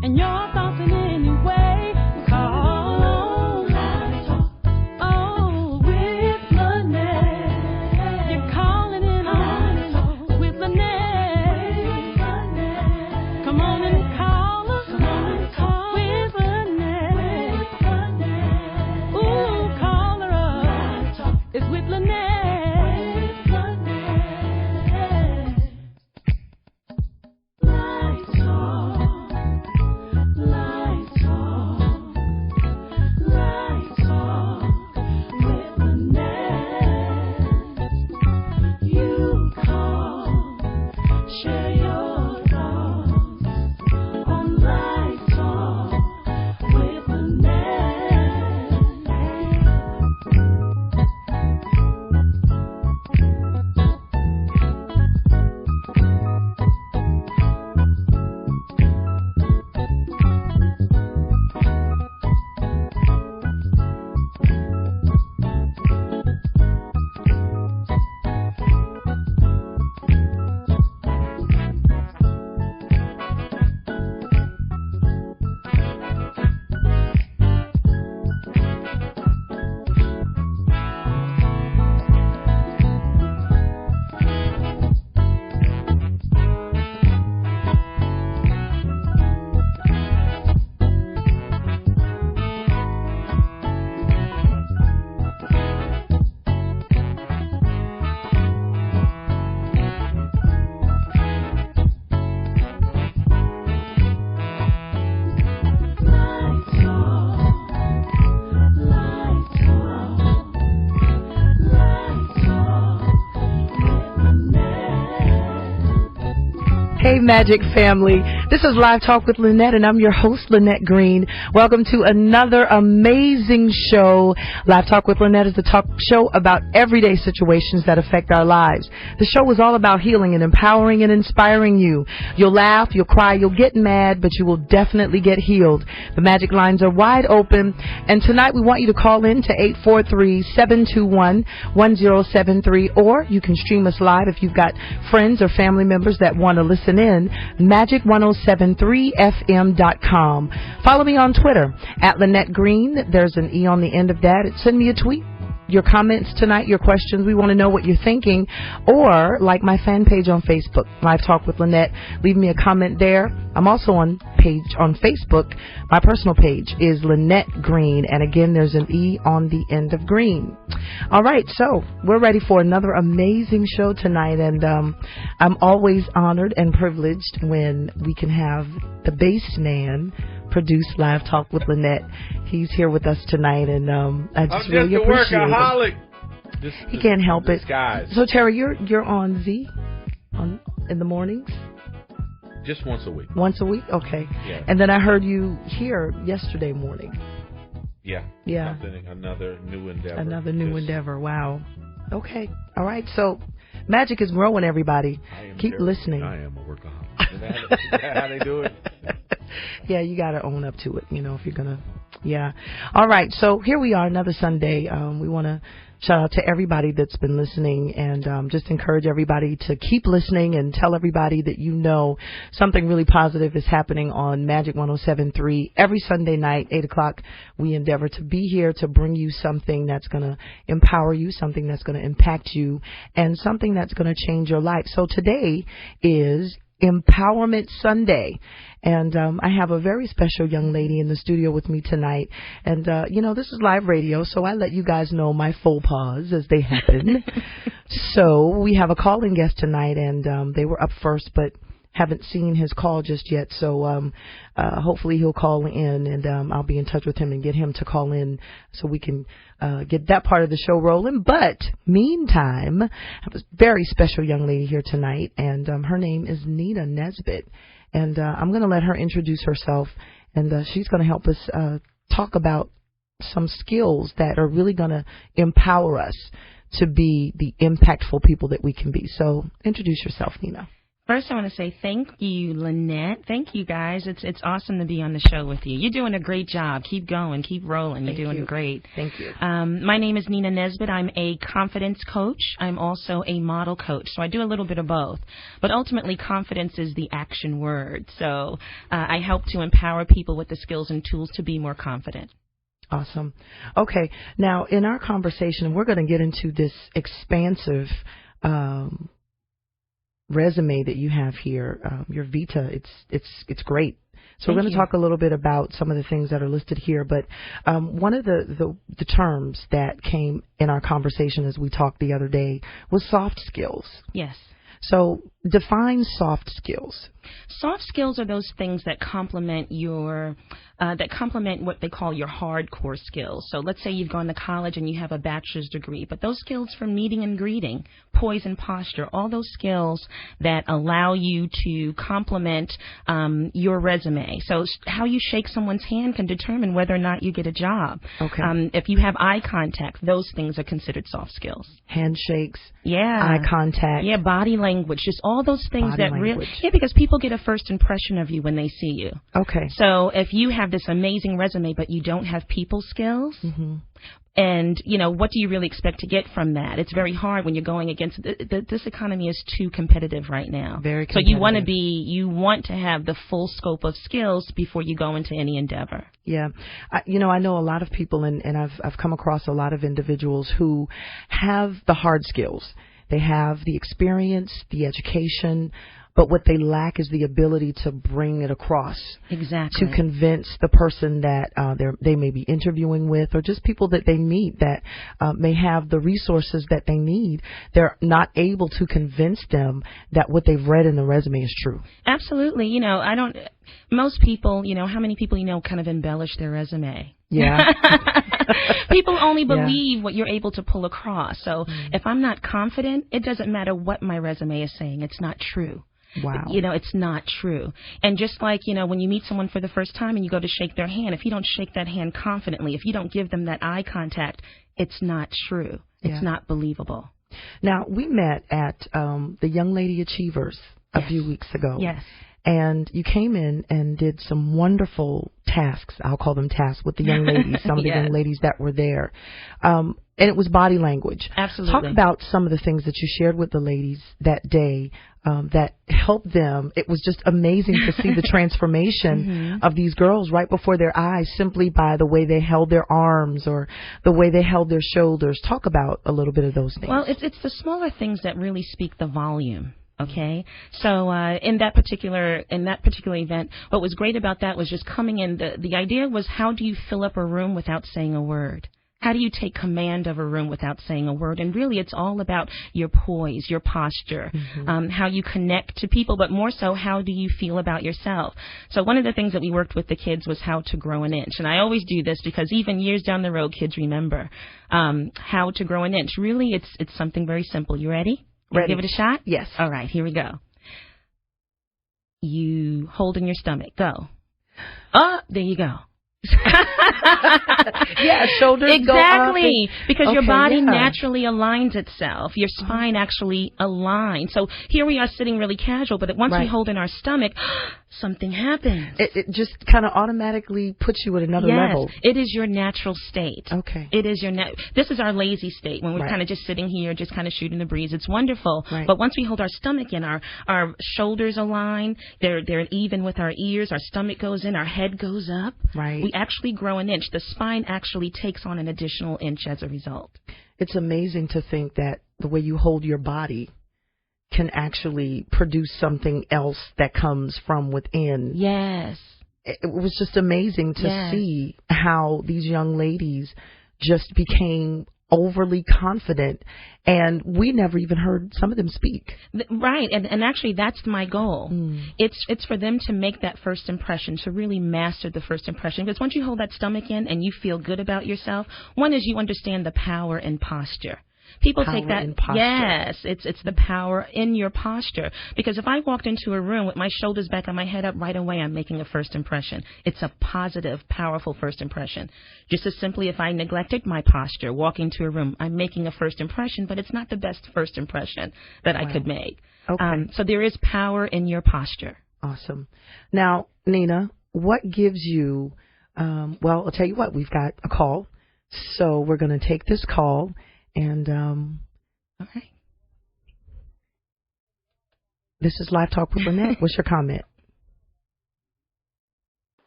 and your thoughts in any way. Call Live Talk. Oh, with Lynette. You're calling in Live Talk with Lynette. Come on and call us. Live Talk with Lynette. Ooh, call her up. It's with Lynette. Hey, Magic family. This is Live Talk with Lynette, and I'm your host, Lynette Green. Welcome to another amazing show. Live Talk with Lynette is the talk show about everyday situations that affect our lives. The show is all about healing and empowering and inspiring you. You'll laugh, you'll cry, you'll get mad, but you will definitely get healed. The Magic lines are wide open, and tonight we want you to call in to 843-721-1073, or you can stream us live if you've got friends or family members that want to listen in, magic1073fm.com. Follow me on Twitter at Lynette Green. There's an E on the end of that. Send me a tweet. Your comments tonight, your questions. We want to know what you're thinking. Or like my fan page on Facebook, Live Talk with Lynette. Leave me a comment there. I'm also on Facebook. My personal page is Lynette Green. And again, there's an E on the end of Green. All right, so we're ready for another amazing show tonight. And I'm always honored and privileged when we can have the bass man produce Live Talk with Lynette. He's here with us tonight, and I just really appreciate it. He can't help it. Guys. So Terry, you're on Z in the mornings? Just once a week. Once a week? Okay. Yeah. And then I heard you here yesterday morning. Yeah. Yeah. Another new endeavor. Another new endeavor. Wow. Okay. All right. So Magic is growing, everybody. Keep listening. I am a workaholic. Is that how they do it? Yeah, you got to own up to it, if you're going to. Yeah. All right. So here we are, another Sunday. We want to shout out to everybody that's been listening, and just encourage everybody to keep listening and tell everybody that something really positive is happening on Magic 107.3 every Sunday night, 8 o'clock. We endeavor to be here to bring you something that's going to empower you, something that's going to impact you, and something that's going to change your life. So today is Empowerment Sunday, and I have a very special young lady in the studio with me tonight, and this is live radio, so I let you guys know my faux pas as they happen. So we have a calling guest tonight, and they were up first, but haven't seen his call just yet, so hopefully he'll call in, and I'll be in touch with him and get him to call in so we can get that part of the show rolling. But meantime, I have a very special young lady here tonight, and her name is Nina Nesbitt, and I'm going to let her introduce herself, and she's going to help us talk about some skills that are really going to empower us to be the impactful people that we can be. So introduce yourself, Nina. First, I want to say thank you, Lynette. Thank you, guys. It's awesome to be on the show with you. You're doing a great job. Keep going. Keep rolling. You're doing great. Thank you. My name is Nina Nesbitt. I'm a confidence coach. I'm also a model coach. So I do a little bit of both. But ultimately, confidence is the action word. So I help to empower people with the skills and tools to be more confident. Awesome. Okay. Now, in our conversation, we're going to get into this expansive resume that you have here, your Vita. It's great. So we're going to talk a little bit about some of the things that are listed here. But one of the terms that came in our conversation as we talked the other day was soft skills. Yes. So define soft skills. Soft skills are those things that complement what they call your hardcore skills. So let's say you've gone to college and you have a bachelor's degree, but those skills from meeting and greeting, poise and posture, all those skills that allow you to complement your resume. So how you shake someone's hand can determine whether or not you get a job. Okay. If you have eye contact, those things are considered soft skills. Handshakes. Yeah. Eye contact. Yeah, body language, just all those things Body that really, language. yeah, because people get a first impression of you when they see you. Okay. So if you have this amazing resume, but you don't have people skills, and, what do you really expect to get from that? It's very hard when you're going against, this economy is too competitive right now. Very So competitive. you want to have the full scope of skills before you go into any endeavor. Yeah. I know a lot of people, and I've come across a lot of individuals who have the hard skills. They have the experience, the education, but what they lack is the ability to bring it across. Exactly. To convince the person that they may be interviewing with, or just people that they meet that may have the resources that they need. They're not able to convince them that what they've read in the resume is true. Absolutely. Most people, how many people kind of embellish their resume? Yeah. People only believe what you're able to pull across. So if I'm not confident, it doesn't matter what my resume is saying. It's not true. Wow. It's not true. And just like, when you meet someone for the first time and you go to shake their hand, if you don't shake that hand confidently, if you don't give them that eye contact, it's not true. It's not believable. Now, we met at the Young Lady Achievers a few weeks ago. Yes. And you came in and did some wonderful tasks. I'll call them tasks with the young ladies, some of the young ladies that were there. And it was body language. Absolutely. Talk about some of the things that you shared with the ladies that day that helped them. It was just amazing to see the transformation of these girls right before their eyes, simply by the way they held their arms or the way they held their shoulders. Talk about a little bit of those things. Well, it's the smaller things that really speak the volume. Okay, so in that particular event, what was great about that was just coming in. The idea was, how do you fill up a room without saying a word? How do you take command of a room without saying a word? And really, it's all about your poise, your posture, how you connect to people, but more so, how do you feel about yourself? So one of the things that we worked with the kids was how to grow an inch. And I always do this because even years down the road, kids remember how to grow an inch. Really, it's something very simple. You ready? Ready. Give it a shot? Yes. All right, here we go. You hold in your stomach. Go. There you go. Yeah, shoulders exactly, go up and, because your body naturally aligns itself. Your spine actually aligns. So here we are sitting really casual, but once we hold in our stomach, something happens. It just kind of automatically puts you at another level. It is your natural state. Okay. It is your this is our lazy state, when we're kind of just sitting here, just kind of shooting the breeze. It's wonderful. But once we hold our stomach in, our shoulders align. They're even with our ears. Our stomach goes in. Our head goes up. Right. We actually grow an inch. The spine actually takes on an additional inch as a result. It's amazing to think that the way you hold your body can actually produce something else that comes from within. Yes. It was just amazing to see how these young ladies just became overly confident, and we never even heard some of them speak. Right, and actually that's my goal. It's for them to make that first impression, to really master the first impression, because once you hold that stomach in and you feel good about yourself, one is you understand the power in posture. People Power take that. in posture. Yes, it's the power in your posture. Because if I walked into a room with my shoulders back and my head up, right away I'm making a first impression. It's a positive, powerful first impression. Just as simply, if I neglected my posture, walking to a room, I'm making a first impression, but it's not the best first impression that I could make. Okay. So there is power in your posture. Awesome. Now, Nina, what gives you, well, I'll tell you what, we've got a call. So we're going to take this call and Okay. This is Live Talk with Lynette. What's your comment?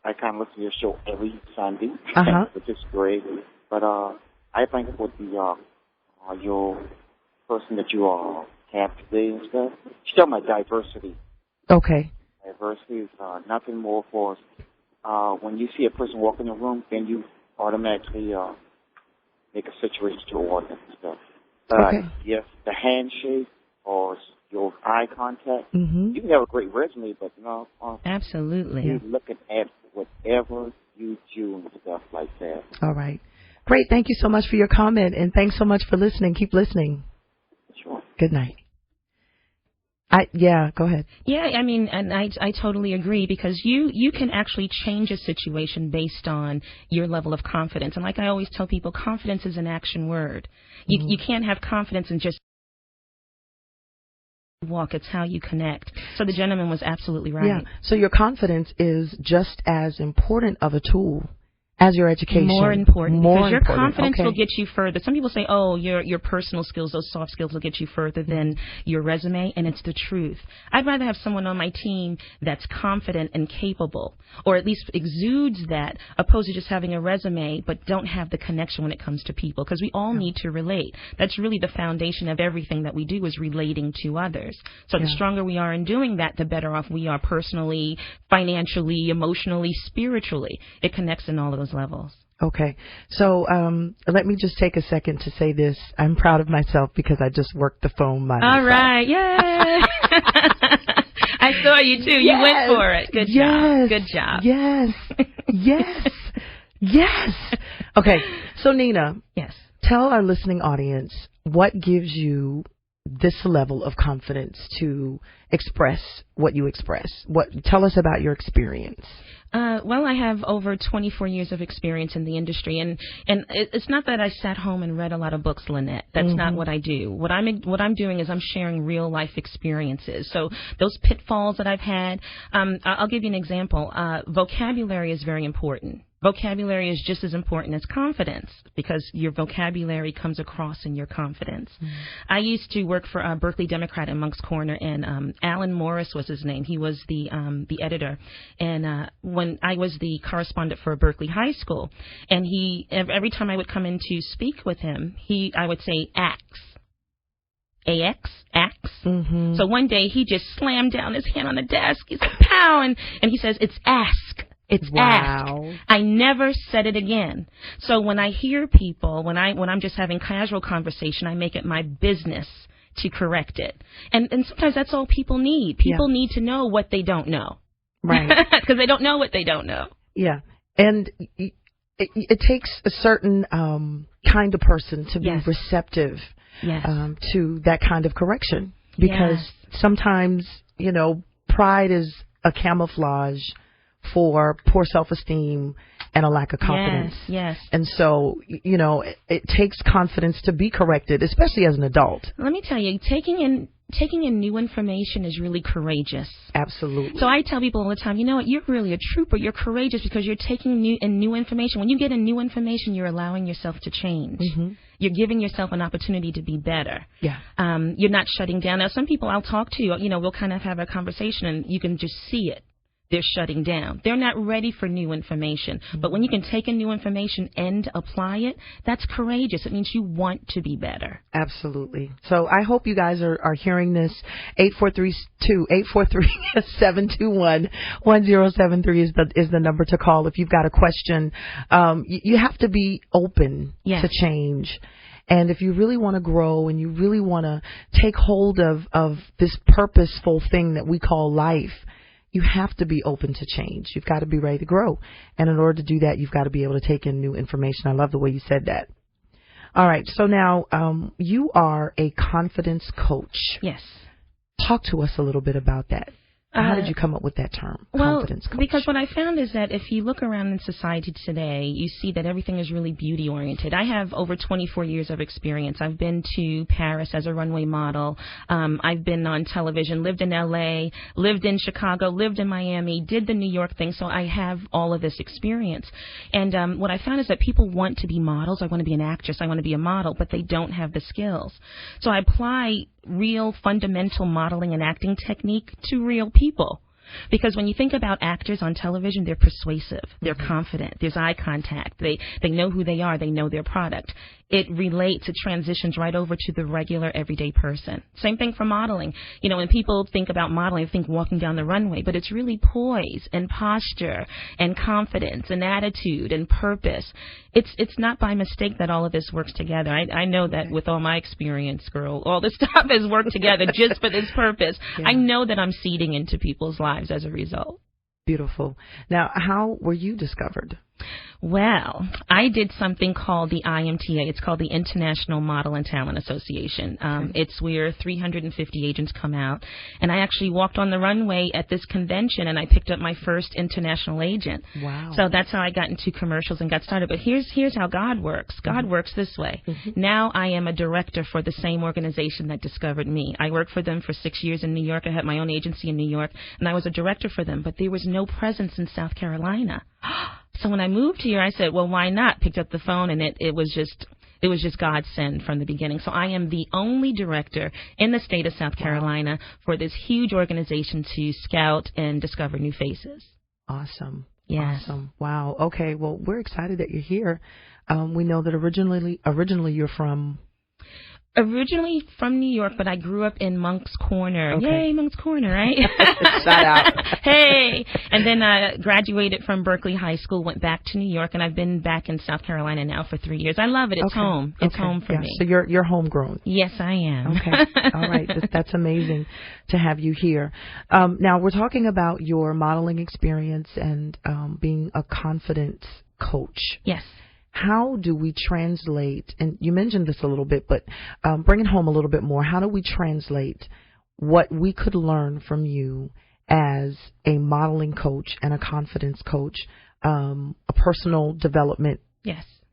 I kind of listen to your show every Sunday, Uh-huh. which is great. But I think with the your person that you have today and stuff, she's talking about diversity. Okay. Diversity is nothing more for us. When you see a person walk in the room, then you automatically make a situation to order and stuff. Okay. Yes, the handshake or your eye contact. Mm-hmm. You can have a great resume, but Absolutely. you're looking at whatever you do and stuff like that. All right. Great. Thank you so much for your comment, and thanks so much for listening. Keep listening. Sure. Good night. Go ahead. Yeah, I mean, and I totally agree, because you can actually change a situation based on your level of confidence. And like I always tell people, confidence is an action word. You can't have confidence and just walk. It's how you connect. So the gentleman was absolutely right. Yeah. So your confidence is just as important of a tool as your education. More important, More because your important. confidence Okay. will get you further. Some people say, oh, your personal skills, those soft skills will get you further than your resume, and it's the truth. I'd rather have someone on my team that's confident and capable, or at least exudes that, opposed to just having a resume but don't have the connection when it comes to people, because we all need to relate. That's really the foundation of everything that we do, is relating to others. So the stronger we are in doing that, the better off we are personally, financially, emotionally, spiritually. It connects in all of those levels. Okay. So let me just take a second to say this. I'm proud of myself because I just worked the phone by myself. All right. Yay. I saw you, too. You went for it. Good job. Good job. Yes. Yes. Yes. Okay. So, Nina. Yes. Tell our listening audience what gives you this level of confidence to express what you express. Tell us about your experience. Well, I have over 24 years of experience in the industry, and it's not that I sat home and read a lot of books, Lynette. That's not what I do. What I'm doing is I'm sharing real life experiences. So those pitfalls that I've had, I'll give you an example. Vocabulary is very important. Vocabulary is just as important as confidence, because your vocabulary comes across in your confidence. I used to work for Berkeley Democrat in Moncks Corner, and Alan Morris was his name. He was the editor, and when I was the correspondent for Berkeley High School, and every time I would come in to speak with him, I would say ax. A-X, ax. Mm-hmm. So one day he just slammed down his hand on the desk. He said, pow, and he says, it's ask. It's wow. ask. I never said it again. So when I hear people, when I'm just having casual conversation, I make it my business to correct it. And sometimes that's all people need. People need to know what they don't know. Right. Because they don't know what they don't know. Yeah. And it takes a certain kind of person to be receptive to that kind of correction. Because sometimes, pride is a camouflage for poor self-esteem and a lack of confidence. Yes. And so, it takes confidence to be corrected, especially as an adult. Let me tell you, taking in new information is really courageous. Absolutely. So I tell people all the time, you know what, you're really a trooper. You're courageous because you're taking new information. When you get new information, you're allowing yourself to change. Mm-hmm. You're giving yourself an opportunity to be better. Yeah. You're not shutting down. Now, some people I'll talk to, we'll kind of have a conversation and you can just see it. They're shutting down. They're not ready for new information. Mm-hmm. But when you can take in new information and apply it, that's courageous. It means you want to be better. Absolutely. So I hope you guys are hearing this. 843-721-1073 is the number to call if you've got a question. You have to be open to change. And if you really want to grow and you really want to take hold of this purposeful thing that we call life, you have to be open to change. You've got to be ready to grow. And in order to do that, you've got to be able to take in new information. I love the way you said that. All right. So now you are a confidence coach. Yes. Talk to us a little bit about that. How did you come up with that term, confidence coach? Because what I found is that if you look around in society today, you see that everything is really beauty-oriented. I have over 24 years of experience. I've been to Paris as a runway model. I've been on television, lived in L.A., lived in Chicago, lived in Miami, did the New York thing, so I have all of this experience. And what I found is that people want to be models. I want to be an actress. I want to be a model, but they don't have the skills. So I apply real fundamental modeling and acting technique to real people. Because when you think about actors on television, they're persuasive, they're confident, there's eye contact, they know who they are, they know their product. It relates, it transitions right over to the regular everyday person. Same thing for modeling. You know, when people think about modeling, they think walking down the runway, but it's really poise and posture and confidence and attitude and purpose. It's not by mistake that all of this works together. I know that with all my experience, girl, all this stuff has worked together just for this purpose. Yeah. I know that I'm seeding into people's lives as a result. Beautiful. Now, how were you discovered? Well, I did something called the IMTA. It's called the International Model and Talent Association. It's where 350 agents come out. And I actually walked on the runway at this convention, and I picked up my first international agent. Wow. So that's how I got into commercials and got started. But here's how God works. God works this way. Now I am a director for the same organization that discovered me. I worked for them for 6 years in New York. I had my own agency in New York, and I was a director for them. But there was no presence in South Carolina. So when I moved here, I said, well, why not? Picked up the phone, and it was just God's send from the beginning. So I am the only director in the state of South Carolina for this huge organization to scout and discover new faces. Awesome. Yes. Awesome. Wow. Okay. Well, we're excited that you're here. We know that originally you're from... Originally from New York, but I grew up in Moncks Corner. Okay. Yay, Moncks Corner, right? Shout out. Hey. And then I graduated from Berkeley High School, went back to New York, and I've been back in South Carolina now for 3 years. I love it. It's home. It's home for me. So you're homegrown. Yes, I am. Okay. All right. That's amazing to have you here. Now, we're talking about your modeling experience and being a confidence coach. Yes. How do we translate, and you mentioned this a little bit, but bring it home a little bit more. How do we translate what we could learn from you as a modeling coach and a confidence coach, a personal development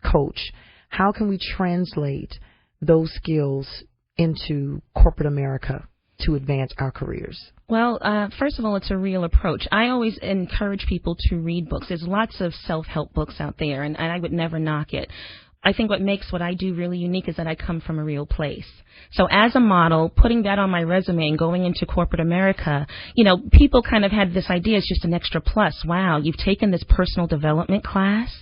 coach? How can we translate those skills into corporate America to advance our careers? Well, first of all, it's a real approach. I always encourage people to read books. There's lots of self-help books out there, and I would never knock it. I think what makes what I do really unique is that I come from a real place. So as a model, putting that on my resume and going into corporate America, you know, people kind of had this idea it's just an extra plus. Wow, you've taken this personal development class.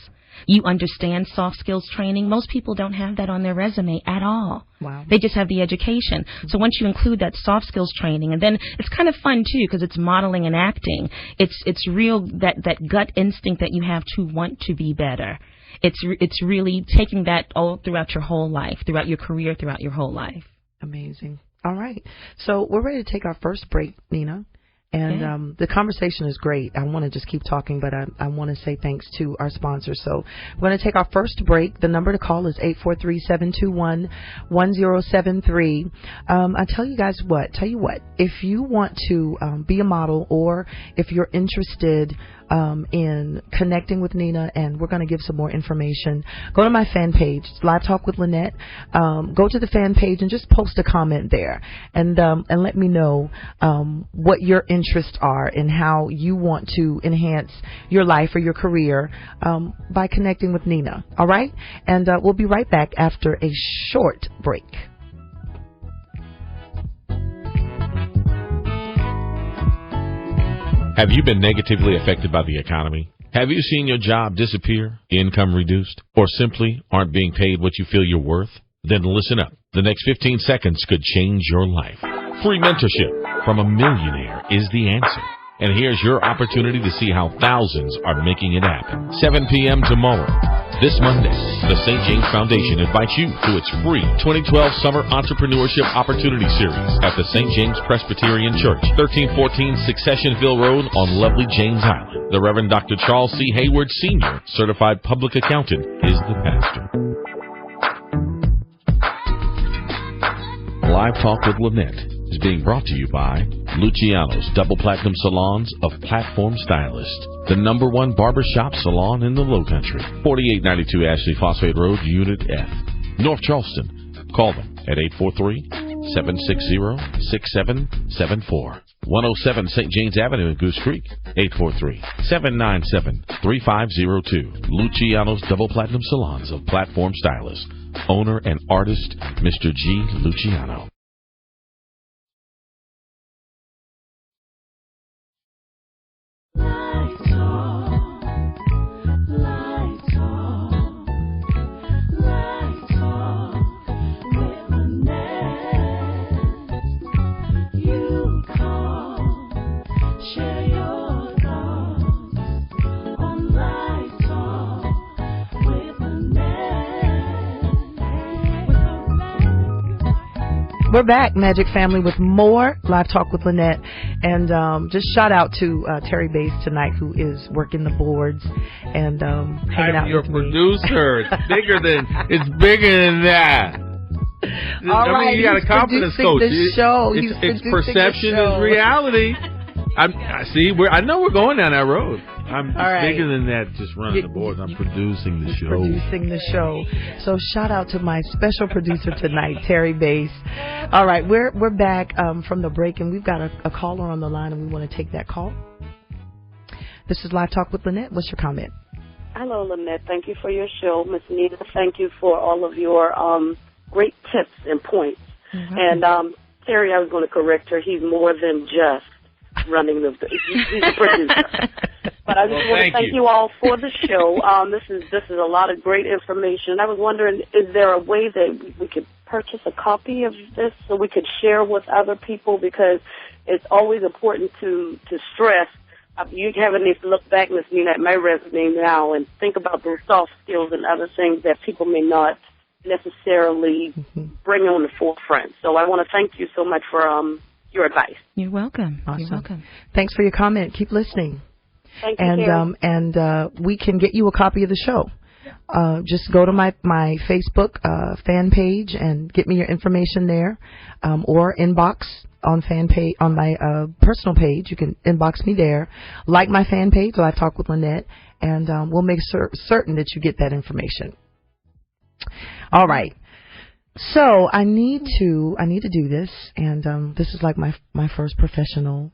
You understand soft skills training. Most people don't have that on their resume at all. Wow. They just have the education. So once you include that soft skills training, and then it's kind of fun too because it's modeling and acting. It's real, that gut instinct that you have to want to be better. It's really taking that all throughout your whole life, throughout your career, throughout your whole life. Amazing. All right. So we're ready to take our first break, Nina. And the conversation is great. I want to just keep talking, but I want to say thanks to our sponsors. So we're going to take our first break. The number to call is 843-721-1073. I tell you what, if you want to be a model, or if you're interested in connecting with Nina, and we're going to give some more information, go to my fan page, Live Talk with Lynette. Go to the fan page and just post a comment there, and let me know what your interests are and how you want to enhance your life or your career by connecting with Nina. All right? And we'll be right back after a short break. Have you been negatively affected by the economy? Have you seen your job disappear, income reduced, or simply aren't being paid what you feel you're worth? Then listen up. The next 15 seconds could change your life. Free mentorship from a millionaire is the answer. And here's your opportunity to see how thousands are making it happen. 7 p.m. tomorrow. This Monday, the St. James Foundation invites you to its free 2012 Summer Entrepreneurship Opportunity Series at the St. James Presbyterian Church, 1314 Successionville Road on lovely James Island. The Reverend Dr. Charles C. Hayward, Sr., Certified Public Accountant, is the pastor. Live Talk with Lynette is being brought to you by Luciano's Double Platinum Salons of Platform Stylists, the #1 barbershop salon in the Lowcountry. 4892 Ashley Phosphate Road, Unit F, North Charleston. Call them at 843-760-6774. 107 St. James Avenue in Goose Creek, 843-797-3502. Luciano's Double Platinum Salons of Platform Stylists. Owner and artist, Mr. G. Luciano. We're back, Magic Family, with more Live Talk with Lynette. And just shout out to Terry Bass tonight, who is working the boards and hanging out your with producer. Me. It's bigger than that. All right, you got a confidence coach. It's perception is reality. I know we're going down that road. I'm bigger than that, just running the boards. I'm producing the show. So shout out to my special producer tonight, Terry Bass. All right, we're back from the break, and we've got a caller on the line, and we want to take that call. This is Live Talk with Lynette. What's your comment? Hello, Lynette. Thank you for your show. Miss Nina, thank you for all of your great tips and points. Mm-hmm. And Terry, I was going to correct her. He's more than just running he's a producer. But I just want to thank you all for the show. This is a lot of great information. I was wondering, is there a way that we could purchase a copy of this so we could share with other people? Because it's always important to stress. You having to look back, Ms. Nina, at my resume now and think about those soft skills and other things that people may not necessarily bring on the forefront. So I want to thank you so much for your advice. You're welcome. Awesome. You're welcome. Thanks for your comment. Keep listening. Thank you, and we can get you a copy of the show. Just go to my Facebook fan page and get me your information there, or inbox on fan page on my personal page. You can inbox me there. Like my fan page, Live Talk with Lynette, and we'll make certain that you get that information. All right. So I need to do this, and this is like my first professional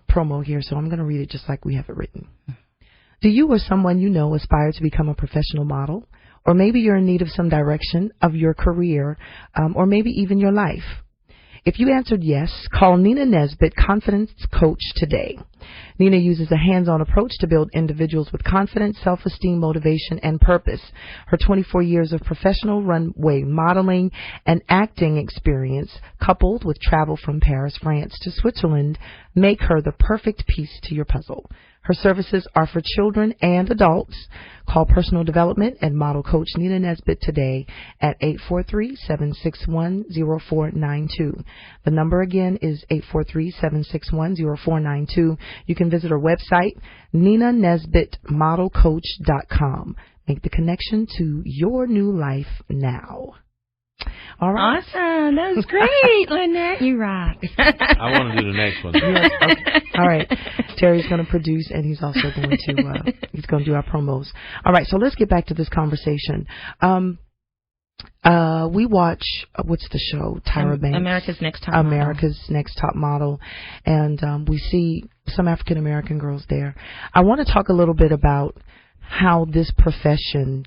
promo here, so I'm going to read it just like we have it written. Do you or someone you know aspire to become a professional model? Or maybe you're in need of some direction of your career, or maybe even your life. If you answered yes, call Nina Nesbitt, Confidence Coach, today. Nina uses a hands-on approach to build individuals with confidence, self-esteem, motivation, and purpose. Her 24 years of professional runway modeling and acting experience, coupled with travel from Paris, France to Switzerland, make her the perfect piece to your puzzle. Her services are for children and adults. Call Personal Development and Model Coach Nina Nesbitt today at 843-761-0492. The number again is 843-761-0492. You can visit her website, NinaNesbittModelCoach.com. Make the connection to your new life now. All right. Awesome. That was great, Lynette. You rock. I want to do the next one. Yes, okay. All right. Terry's going to produce, and he's also going to do our promos. All right. So let's get back to this conversation. We watch what's the show? Tyra Banks. America's Next Top Model. America's Next Top Model, and we see some African American girls there. I want to talk a little bit about how this profession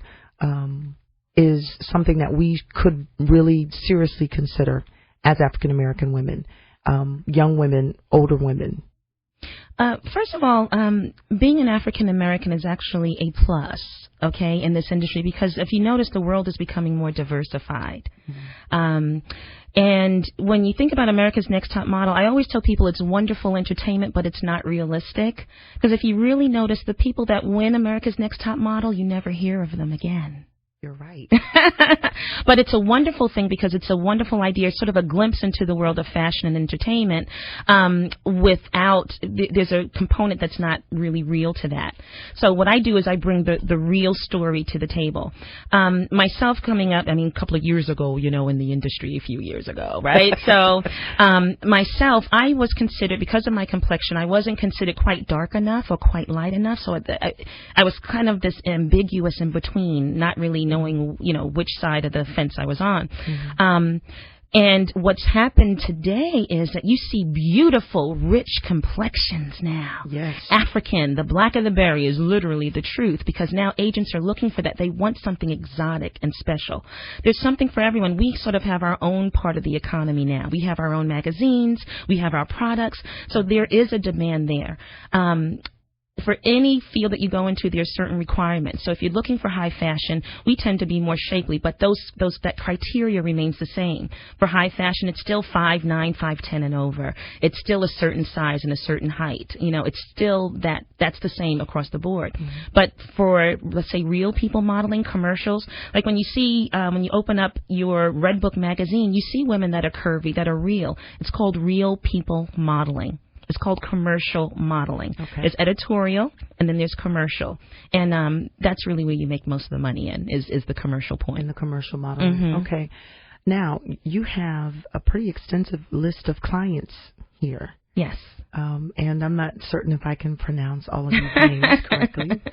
is something that we could really seriously consider as African American women, young women, older women. First of all, being an African American is actually a plus, okay, in this industry, because if you notice, the world is becoming more diversified. Mm-hmm. And when you think about America's Next Top Model, I always tell people it's wonderful entertainment, but it's not realistic. Because if you really notice, the people that win America's Next Top Model, you never hear of them again. You're right. But it's a wonderful thing because it's a wonderful idea, sort of a glimpse into the world of fashion and entertainment there's a component that's not really real to that. So what I do is I bring the real story to the table. Myself coming up, a couple of years ago, in the industry a few years ago, right? So myself, I was considered, because of my complexion, I wasn't considered quite dark enough or quite light enough. So I was kind of this ambiguous in between, not really knowing, which side of the fence I was on. Mm-hmm. And what's happened today is that you see beautiful, rich complexions now. Yes. African, the black of the berry is literally the truth, because now agents are looking for that. They want something exotic and special. There's something for everyone. We sort of have our own part of the economy now. We have our own magazines. We have our products. So there is a demand there. For any field that you go into, there are certain requirements. So if you're looking for high fashion, we tend to be more shapely, but that criteria remains the same. For high fashion, it's still 5'9", 5'10", and over. It's still a certain size and a certain height. It's still that's the same across the board. Mm-hmm. But for, let's say, real people modeling, commercials, like when you open up your Redbook magazine, you see women that are curvy, that are real. It's called real people modeling. It's called commercial modeling. Okay. There's editorial, and then there's commercial. And that's really where you make most of the money is the commercial point. In the commercial modeling. Mm-hmm. Okay. Now, you have a pretty extensive list of clients here. Yes. And I'm not certain if I can pronounce all of these names correctly.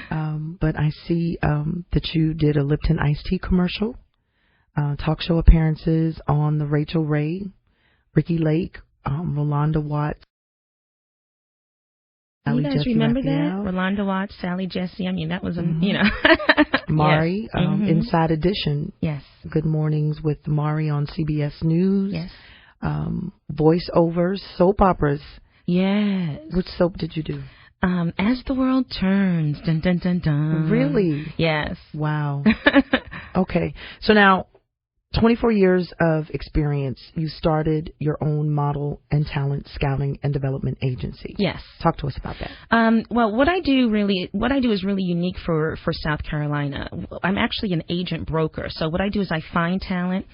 But I see that you did a Lipton iced tea commercial, talk show appearances on the Rachel Ray, Ricky Lake, Rolanda Watts. You guys remember that? Rolanda Watts, Sally Jesse. That was, Mari, yes. Inside Edition. Yes. Good Mornings with Mari on CBS News. Yes. Voiceovers, soap operas. Yes. Which soap did you do? As the World Turns. Dun, dun, dun, dun. Really? Yes. Wow. Okay. So now, 24 years of experience, you started your own model and talent scouting and development agency. Yes. Talk to us about that. Well, what I do is really unique for South Carolina. I'm actually an agent broker. So what I do is I find talent,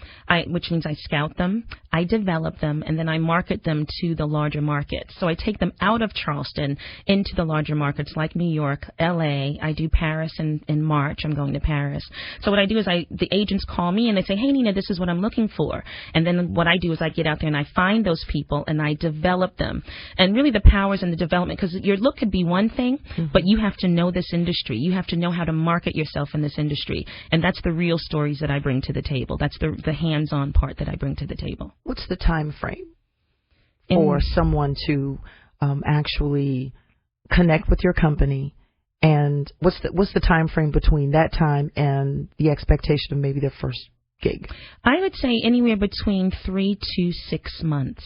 which means I scout them, I develop them, and then I market them to the larger markets. So I take them out of Charleston into the larger markets like New York, L.A. I do Paris in March. I'm going to Paris. So what I do is the agents call me and they say, hey, Nina, this is what I'm looking for. And then what I do is I get out there and I find those people and I develop them. And really the powers in the development, because your look could be one thing, mm-hmm. but you have to know this industry. You have to know how to market yourself in this industry. And that's the real stories that I bring to the table. That's the hands-on part that I bring to the table. What's the time frame for someone to actually connect with your company? And what's the time frame between that time and the expectation of maybe their first gig? I would say anywhere between 3 to 6 months.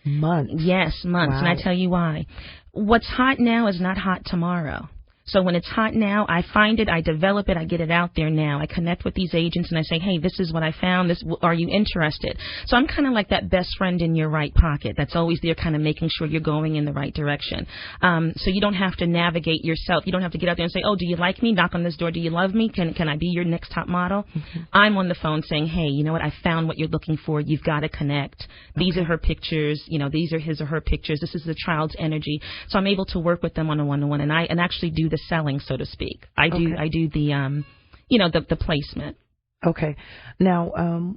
Months? Yes, months. Wow. And I tell you why. What's hot now is not hot tomorrow. So when it's hot now, I find it, I develop it, I get it out there now. I connect with these agents and I say, hey, this is what I found. Are you interested? So I'm kind of like that best friend in your right pocket that's always there kind of making sure you're going in the right direction. So you don't have to navigate yourself. You don't have to get out there and say, oh, do you like me? Knock on this door. Do you love me? Can I be your next top model? Mm-hmm. I'm on the phone saying, hey, you know what? I found what you're looking for. You've got to connect. These are her pictures. These are his or her pictures. This is the child's energy. So I'm able to work with them on a one-to-one and actually do the selling, so to speak. I do the the placement. Okay. Now,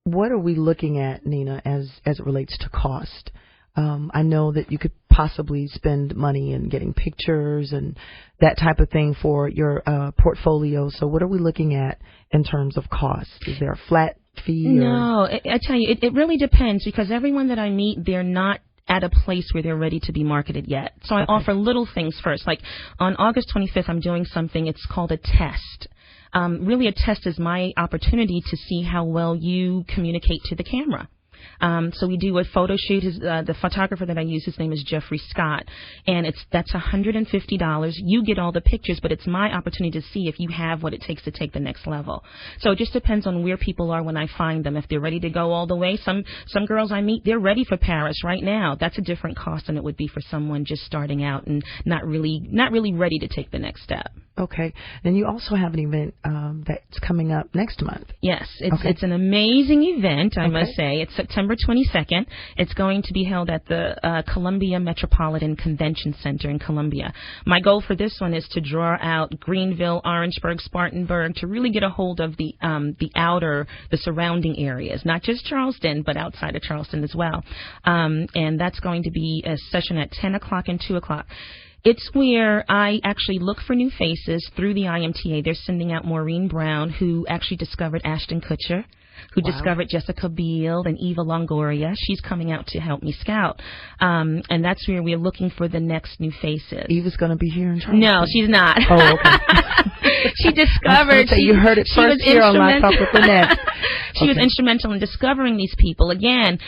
what are we looking at, Nina, as it relates to cost? I know that you could possibly spend money in getting pictures and that type of thing for your portfolio. So what are we looking at in terms of cost? Is there a flat fee? No, I tell you, it really depends, because everyone that I meet, they're not at a place where they're ready to be marketed yet. So I offer little things first. Like on August 25th, I'm doing something. It's called a test. Really, a test is my opportunity to see how well you communicate to the camera. So we do a photo shoot. The photographer that I use, his name is Jeffrey Scott, and that's $150. You get all the pictures, but it's my opportunity to see if you have what it takes to take the next level. So it just depends on where people are when I find them. If they're ready to go all the way, some girls I meet, they're ready for Paris right now. That's a different cost than it would be for someone just starting out and not really ready to take the next step. Okay. And you also have an event that's coming up next month. Yes, it's an amazing event, I must say. It's September 22nd. It's going to be held at the Columbia Metropolitan Convention Center in Columbia. My goal for this one is to draw out Greenville, Orangeburg, Spartanburg, to really get a hold of the surrounding areas, not just Charleston, but outside of Charleston as well. And that's going to be a session at 10 o'clock and 2 o'clock. It's where I actually look for new faces through the IMTA. They're sending out Maureen Brown, who actually discovered Ashton Kutcher, who discovered Jessica Biel and Eva Longoria. She's coming out to help me scout. And that's where we're looking for the next new faces. Eva's going to be here in Charleston? No, she's not. Oh, okay. She discovered. You heard it first here on Live Talk with Lynette. She was instrumental in discovering these people. Again,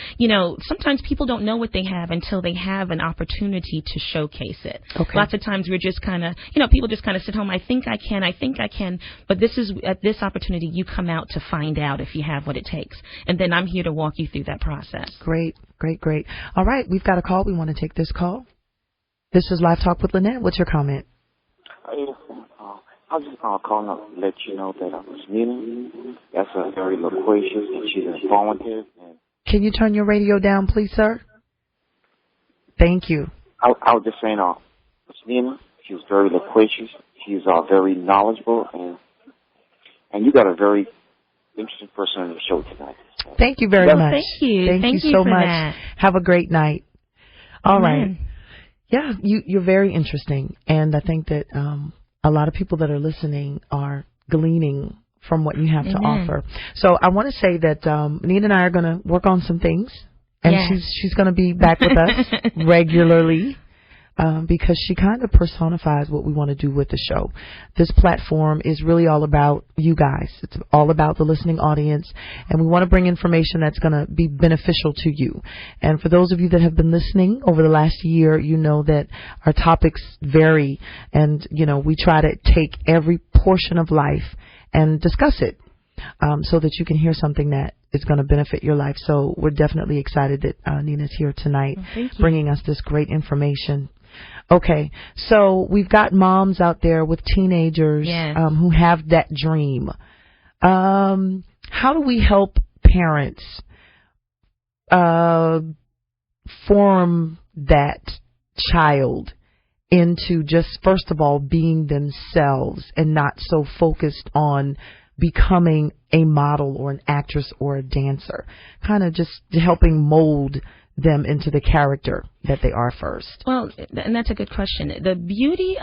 sometimes people don't know what they have until they have an opportunity to showcase it. Okay. Lots of times we're just kind of, people just kind of sit home, I think I can. But this is, at this opportunity, you come out to find out if you have what it takes. And then I'm here to walk you through that process. Great. All right, we've got a call. We want to take this call. This is Live Talk with Lynette. What's your comment? I was just calling up to let you know that Miss Nina, that's a very loquacious and she's informative. Can you turn your radio down, please, sir? Thank you. I was just saying, Miss Nina, she's very loquacious. She's very knowledgeable, and you got a very interesting person on the show tonight. So. Thank you very much. Thank you. Thank you so much. That. Have a great night. All right. Yeah, you're very interesting, and I think that a lot of people that are listening are gleaning from what you have to offer. So I want to say that Nina and I are going to work on some things, and she's going to be back with us regularly because she kind of personifies what we want to do with the show. This platform is really all about you guys. It's all about the listening audience, and we want to bring information that's going to be beneficial to you. And for those of you that have been listening over the last year, you know that our topics vary, and we try to take every portion of life and discuss it so that you can hear something that is going to benefit your life. So we're definitely excited that Nina's here tonight bringing us this great information. Okay, so we've got moms out there with teenagers who have that dream. How do we help parents form that child into just, first of all, being themselves and not so focused on becoming a model or an actress or a dancer? Kind of just helping mold them into the character that they are first. Well, and that's a good question. The beauty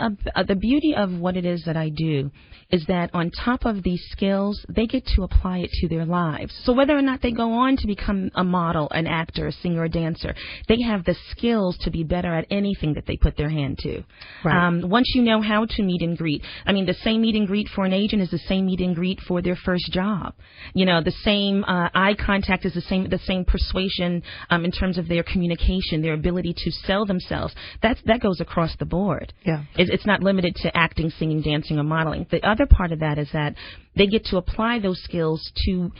of what it is that I do is that on top of these skills, they get to apply it to their lives. So whether or not they go on to become a model, an actor, a singer, a dancer, they have the skills to be better at anything that they put their hand to. Right. Once you know how to meet and greet, the same meet and greet for an agent is the same meet and greet for their first job. The same eye contact is the same persuasion in terms of their communication, their ability to sell themselves. That goes across the board. Yeah. It's not limited to acting, singing, dancing, or modeling. The other part of that is that they get to apply those skills to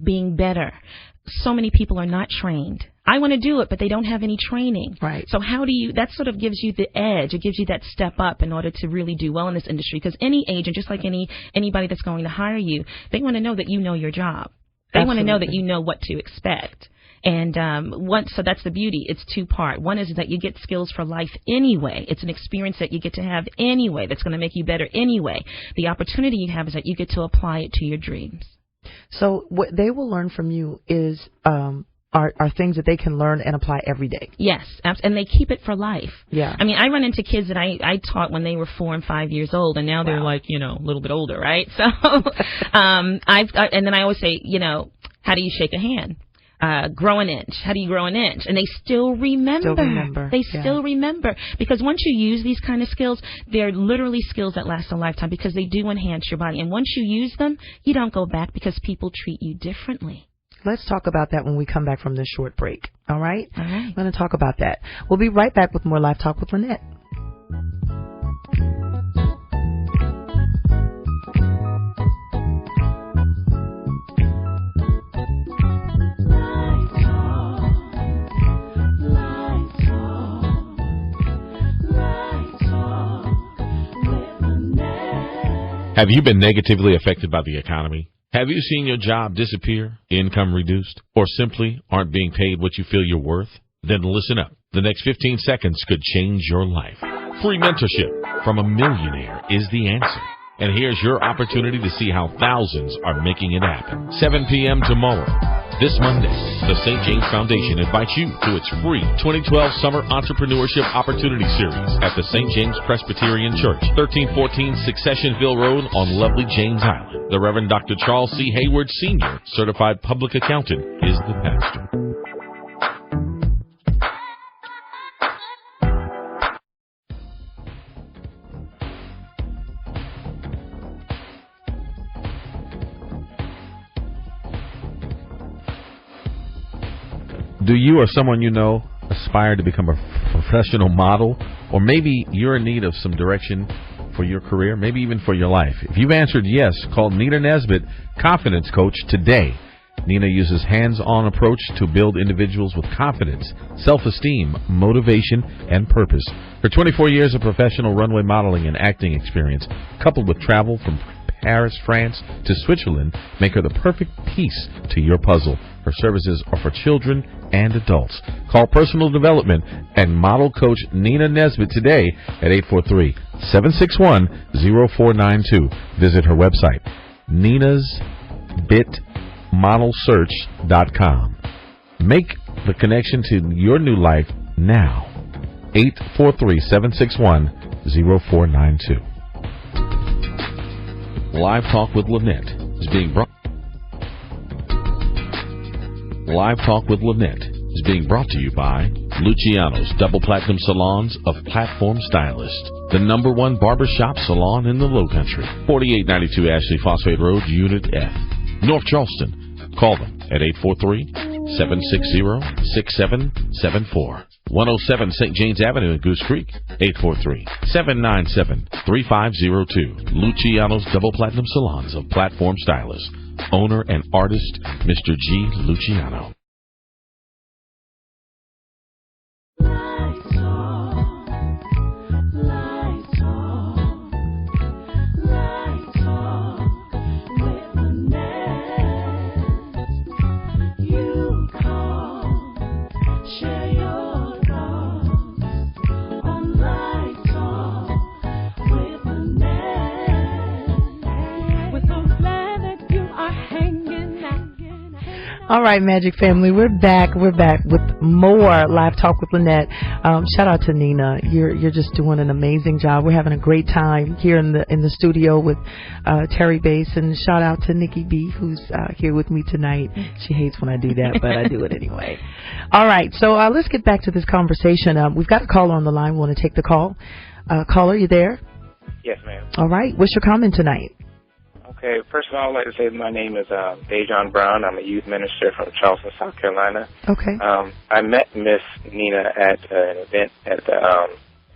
being better. So many people are not trained. I want to do it, but they don't have any training. Right. So that sort of gives you the edge. It gives you that step up in order to really do well in this industry. Because any agent, just like anybody that's going to hire you, they want to know that you know your job. They want to know that you know what to expect. And so that's the beauty. It's two-part. One is that you get skills for life anyway. It's an experience that you get to have anyway that's going to make you better anyway. The opportunity you have is that you get to apply it to your dreams. So what they will learn from you is are things that they can learn and apply every day. Yes, and they keep it for life. Yeah. I run into kids that I taught when they were 4 and 5 years old, and now they're like, a little bit older, right? So, and then I always say, how do you shake a hand? Grow an inch. How do you grow an inch? And they still remember. They still remember. Because once you use these kind of skills, they're literally skills that last a lifetime because they do enhance your body. And once you use them, you don't go back because people treat you differently. Let's talk about that when we come back from this short break. All right? All right. I'm going to talk about that. We'll be right back with more Live Talk with Lynette. Live Talk with Lynette. Have you been negatively affected by the economy? Have you seen your job disappear, income reduced, or simply aren't being paid what you feel you're worth? Then listen up. The next 15 seconds could change your life. Free mentorship from a millionaire is the answer. And here's your opportunity to see how thousands are making it happen. 7 p.m. tomorrow. This Monday, the St. James Foundation invites you to its free 2012 Summer Entrepreneurship Opportunity Series at the St. James Presbyterian Church, 1314 Successionville Road on lovely James Island. The Reverend Dr. Charles C. Hayward, Sr., Certified Public Accountant, is the pastor. Do you or someone you know aspire to become a professional model? Or maybe you're in need of some direction for your career, maybe even for your life. If you've answered yes, call Nina Nesbitt, Confidence Coach, today. Nina uses hands-on approach to build individuals with confidence, self-esteem, motivation, and purpose. Her 24 years of professional runway modeling and acting experience, coupled with travel from Paris, France to Switzerland, make her the perfect piece to your puzzle. Her services are for children and adults. Call Personal Development and Model Coach Nina Nesbitt today at 843-761-0492. Visit her website, ninasbitmodelsearch.com. Make the connection to your new life now. 843-761-0492. Live Talk with Lynette is being brought. Live Talk with Lynette is being brought to you by Luciano's Double Platinum Salons of Platform Stylist, the #1 barbershop salon in the Lowcountry, 4892 Ashley Phosphate Road, Unit F, North Charleston. Call them at 843-760-6774. 107 St. James Avenue in Goose Creek, 843-797-3502. Luciano's Double Platinum Salons of Platform Stylist. Owner and artist, Mr. G. Luciano. All right, Magic Family, we're back. We're back with more Live Talk with Lynette. Shout out to Nina. You're just doing an amazing job. We're having a great time here in the studio with Terry Bass, and shout out to Nikki B, who's here with me tonight. She hates when I do that, but I do it anyway. All right, so let's get back to this conversation. We've got a caller on the line. We want to take the call. Caller, you there? Yes, ma'am. All right. What's your comment tonight? Okay, first of all, I'd like to say my name is Dejon Brown. I'm a youth minister from Charleston, South Carolina. Okay. I met Miss Nina at an event at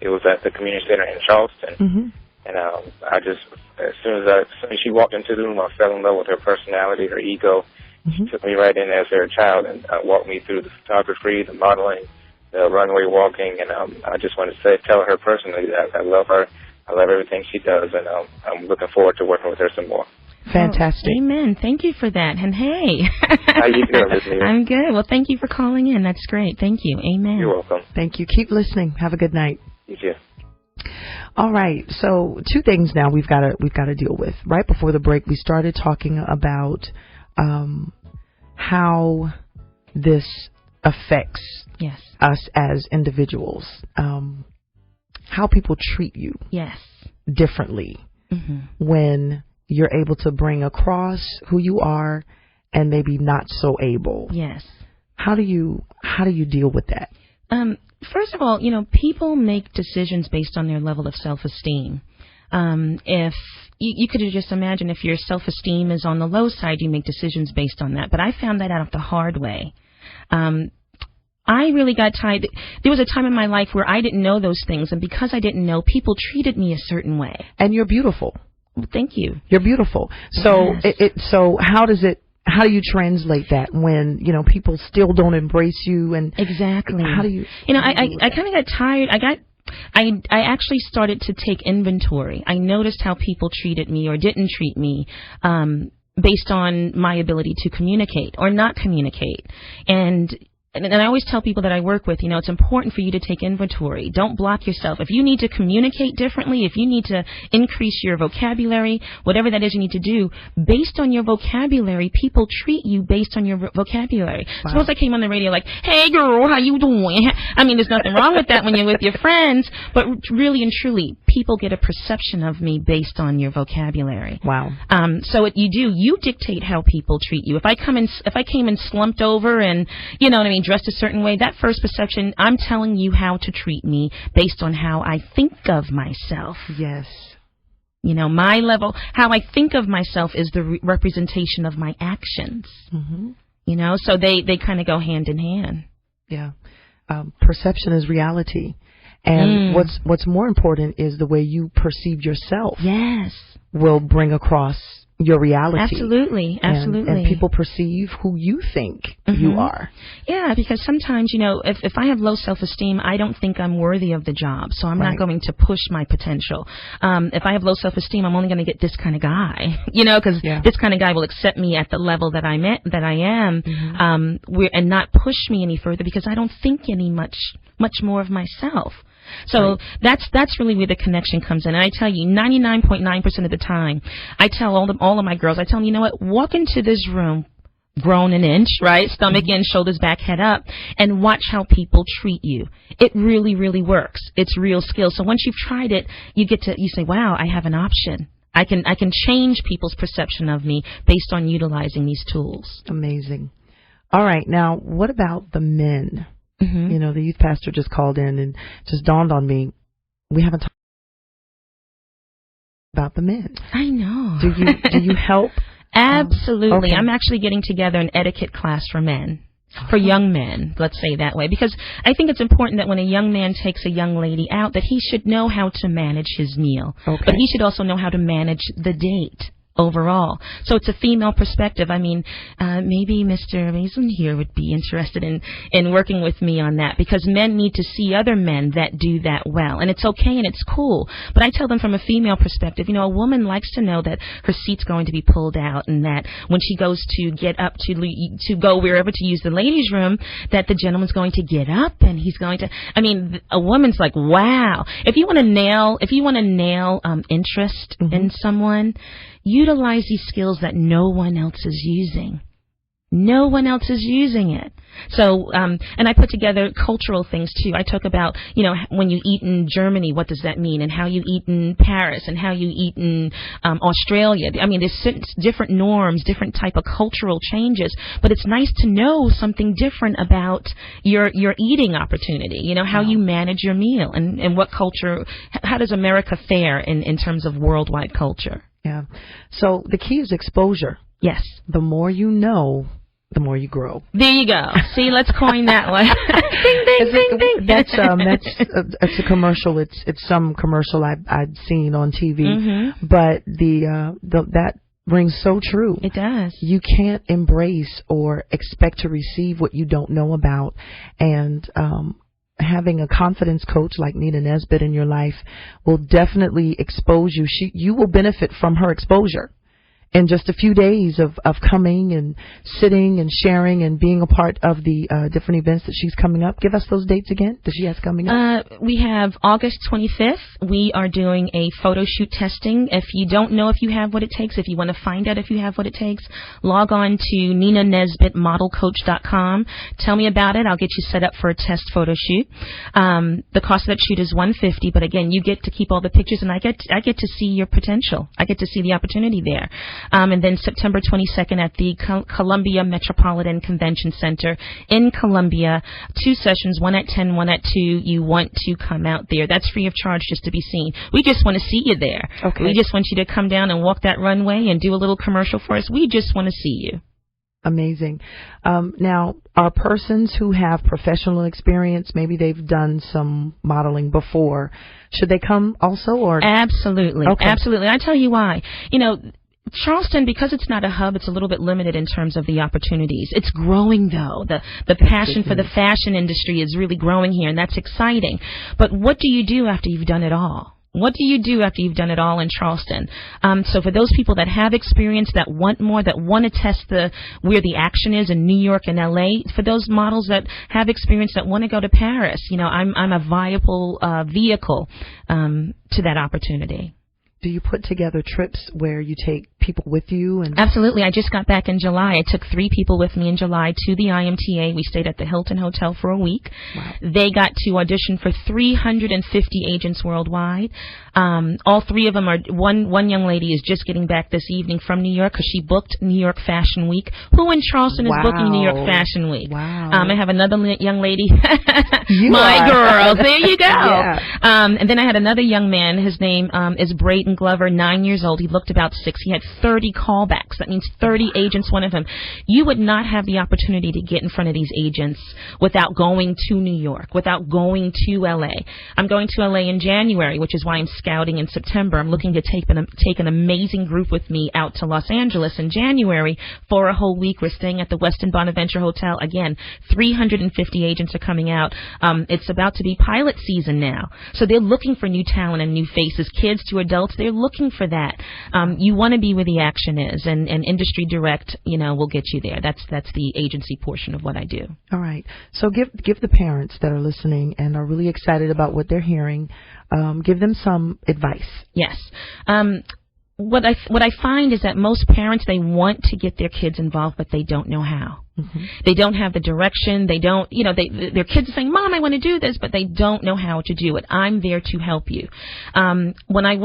it was at the community center in Charleston. Mm-hmm. And I just, as soon as she walked into the room, I fell in love with her personality, her ego. Mm-hmm. She took me right in as her child and walked me through the photography, the modeling, the runway walking. And I just want to tell her personally that I love her. I love everything she does, and I'm looking forward to working with her some more. Fantastic. Oh, amen. Thank you for that. And hey. How you doing, Ms. Nina? I'm good. Well, thank you for calling in. That's great. Thank you. Amen. You're welcome. Thank you. Keep listening. Have a good night. You too. All right. So 2 things now we've got to deal with. Right before the break, we started talking about how this affects us as individuals. How people treat you differently when you're able to bring across who you are and maybe not so able. Yes. How do you deal with that? First of all, people make decisions based on their level of self-esteem. If you could just imagine if your self-esteem is on the low side, you make decisions based on that. But I found that out the hard way. I really got tired. There was a time in my life where I didn't know those things, and because I didn't know, people treated me a certain way. And you're beautiful. Well, thank you. You're beautiful. So yes. So how do you translate that when people still don't embrace you? And exactly. How do you? I kind of got tired. I got I actually started to take inventory. I noticed how people treated me or didn't treat me based on my ability to communicate or not communicate. And I always tell people that I work with, it's important for you to take inventory. Don't block yourself. If you need to communicate differently, if you need to increase your vocabulary, whatever that is you need to do, based on your vocabulary, people treat you based on your vocabulary. Wow. Suppose I came on the radio like, hey girl, how you doing? I mean, there's nothing wrong with that when you're with your friends, but really and truly, people get a perception of me based on your vocabulary. Wow. So you dictate how people treat you. If I came in slumped over and, dressed a certain way, that first perception, I'm telling you how to treat me based on how I think of myself. Yes. My level, how I think of myself is the representation of my actions. Mm-hmm. So they kind of go hand in hand. Yeah. Perception is reality. And what's more important is the way you perceive yourself. Yes. Will bring across your reality. Absolutely. And people perceive who you think you are. Yeah, because sometimes, if I have low self-esteem, I don't think I'm worthy of the job, so I'm not going to push my potential. If I have low self-esteem, I'm only going to get this kind of guy, because this kind of guy will accept me at the level that I am, and not push me any further because I don't think any much more of myself. So that's really where the connection comes in. And I tell you, 99.9% of the time, I tell all of my girls, I tell them, you know what, walk into this room, grown an inch, right, stomach in, shoulders back, head up, and watch how people treat you. It really, really works. It's real skill. So once you've tried it, you say, wow, I have an option. I can change people's perception of me based on utilizing these tools. Amazing. All right, now what about the men? Mm-hmm. The youth pastor just called in and just dawned on me, we haven't talked about the men. I know. Do you help? Absolutely. Okay. I'm actually getting together an etiquette class for men. For young men, let's say that way, because I think it's important that when a young man takes a young lady out, that he should know how to manage his meal, but he should also know how to manage the date overall. So it's a female perspective. I mean, maybe Mr. Mason here would be interested in working with me on that, because men need to see other men that do that well. And it's okay and it's cool. But I tell them from a female perspective, a woman likes to know that her seat's going to be pulled out, and that when she goes to get up to go wherever to use the ladies' room, that the gentleman's going to get up and he's going to, a woman's like, wow. If you want to nail interest in someone, utilize these skills that no one else is using. No one else is using it. So, and I put together cultural things too. I talk about, when you eat in Germany, what does that mean? And how you eat in Paris, and how you eat in Australia. There's different norms, different type of cultural changes, but it's nice to know something different about your eating opportunity, how you manage your meal, and what culture, how does America fare in terms of worldwide culture? Yeah. So the key is exposure. Yes. The more you know, the more you grow. There you go. See, let's coin that one. Ding, ding, ding, ding. That's a commercial. It's some commercial I'd seen on TV, but that rings so true. It does. You can't embrace or expect to receive what you don't know about, and having a confidence coach like Nina Nesbitt in your life will definitely expose you. You will benefit from her exposure. In just a few days of coming and sitting and sharing and being a part of the different events that she's coming up. Give us those dates again that she has coming up. We have August 25th. We are doing a photo shoot testing. If you don't know if you have what it takes, if you want to find out if you have what it takes, log on to NinaNesbittModelCoach.com. Tell me about it. I'll get you set up for a test photo shoot. The cost of that shoot is $150, but again, you get to keep all the pictures, and I get to see your potential. I get to see the opportunity there. And then September 22nd at the Columbia Metropolitan Convention Center in Columbia. 2 sessions, one at 10, one at 2. You want to come out there. That's free of charge just to be seen. We just want to see you there. Okay. We just want you to come down and walk that runway and do a little commercial for us. We just want to see you. Amazing. Now, are persons who have professional experience, maybe they've done some modeling before, should they come also? Or Absolutely. Okay. Absolutely. I tell you why. Charleston, because it's not a hub, it's a little bit limited in terms of the opportunities. It's growing, though. The passion for the fashion industry is really growing here, and that's exciting. But what do you do after you've done it all? What do you do after you've done it all in Charleston? So for those people that have experience, that want more, that want to test where the action is in New York and LA, for those models that have experience that want to go to Paris, I'm a viable vehicle to that opportunity. Do you put together trips where you take people with you? And Absolutely. I just got back in July. I took 3 people with me in July to the IMTA. We stayed at the Hilton Hotel for a week. Wow. They got to audition for 350 agents worldwide. All 3 of them are, one young lady is just getting back this evening from New York because she booked New York Fashion Week. Who in Charleston is booking New York Fashion Week? Wow. I have another young lady. You My are. girl. There you go. Yeah. And then I had another young man. His name is Brayden Glover, 9 years old. He looked about 6. He had 30 callbacks. That means 30 agents wanted him. You would not have the opportunity to get in front of these agents without going to New York, without going to LA. I'm going to LA in January, which is why I'm scouting in September. I'm looking to take an amazing group with me out to Los Angeles in January for a whole week. We're staying at the Westin Bonaventure Hotel. Again, 350 agents are coming out. It's about to be pilot season now. So they're looking for new talent and new faces, kids to adults. They're looking for that. You want to be where the action is, and Industry Direct, will get you there. That's the agency portion of what I do. All right. So give the parents that are listening and are really excited about what they're hearing, give them some advice. Yes. What I find is that most parents, they want to get their kids involved, but they don't know how. Mm-hmm. They don't have the direction. They don't, their kids are saying, "Mom, I want to do this," but they don't know how to do it. I'm there to help you. When I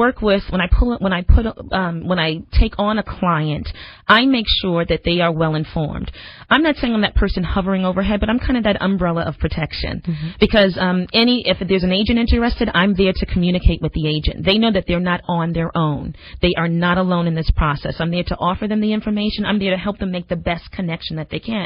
take on a client, I make sure that they are well informed. I'm not saying I'm that person hovering overhead, but I'm kind of that umbrella of protection. Mm-hmm. Because if there's an agent interested, I'm there to communicate with the agent. They know that they're not on their own. They are not alone in this process. I'm there to offer them the information. I'm there to help them make the best connection that they can.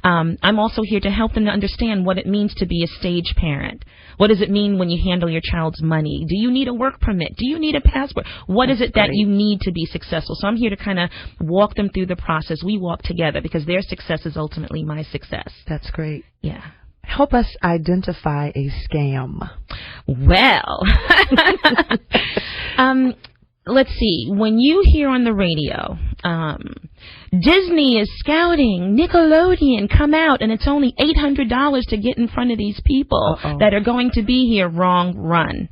I'm also here to help them to understand what it means to be a stage parent. What does it mean when you handle your child's money? Do you need a work permit? Do you need a passport? What is it that you need to be successful? So I'm here to kind of walk them through the process. We walk together because their success is ultimately my success. That's great. Yeah. Help us identify a scam. Well, let's see. When you hear on the radio, Disney is scouting, Nickelodeon, come out, and it's only $800 to get in front of these people that are going to be here, wrong run.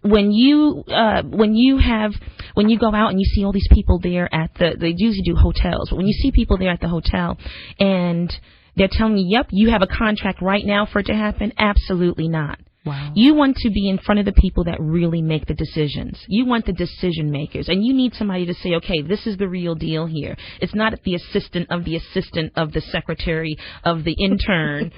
When you go out and you see all these people there they usually do hotels, but when you see people there at the hotel and they're telling you, yep, you have a contract right now for it to happen, absolutely not. Wow. You want to be in front of the people that really make the decisions. You want the decision makers, and you need somebody to say, okay, this is the real deal here. It's not the assistant of the secretary of the intern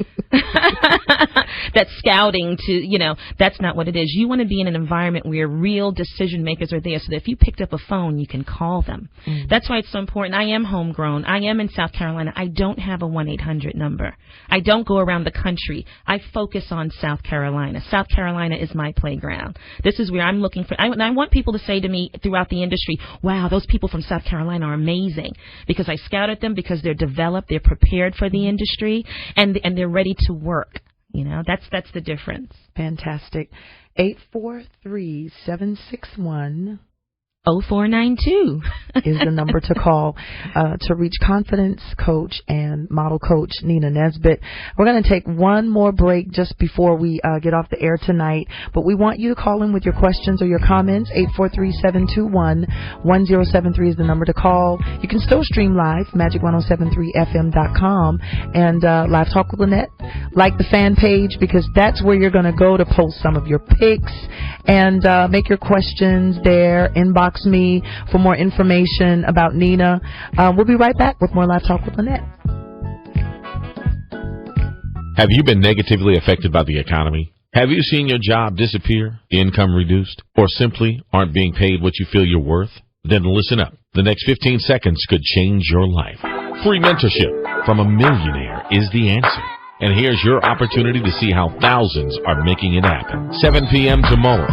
that's scouting to, that's not what it is. You want to be in an environment where real decision makers are there so that if you picked up a phone, you can call them. Mm. That's why it's so important. I am homegrown. I am in South Carolina. I don't have a 1-800 number. I don't go around the country. I focus on South Carolina. South Carolina is my playground. This is where I'm looking for. I want people to say to me throughout the industry, wow, those people from South Carolina are amazing, because I scouted them, because they're developed, they're prepared for the industry, and they're ready to work. That's the difference. Fantastic. 843-761 0492 is the number to call to reach confidence coach and model coach Nina Nesbitt. We're going to take one more break just before we get off the air tonight, but we want you to call in with your questions or your comments. 843-721-1073 is the number to call. You can still stream live, magic1073fm.com, and Live Talk with Lynette. Like the fan page, because that's where you're going to go to post some of your pics and make your questions there. Inbox me for more information about Nina. We'll be right back with more Live Talk with Lynette. Have you been negatively affected by the economy? Have you seen your job disappear, income reduced, or simply aren't being paid what you feel you're worth? Then listen up. The next 15 seconds could change your life. Free mentorship from a millionaire is the answer. And here's your opportunity to see how thousands are making it happen. 7 p.m. tomorrow.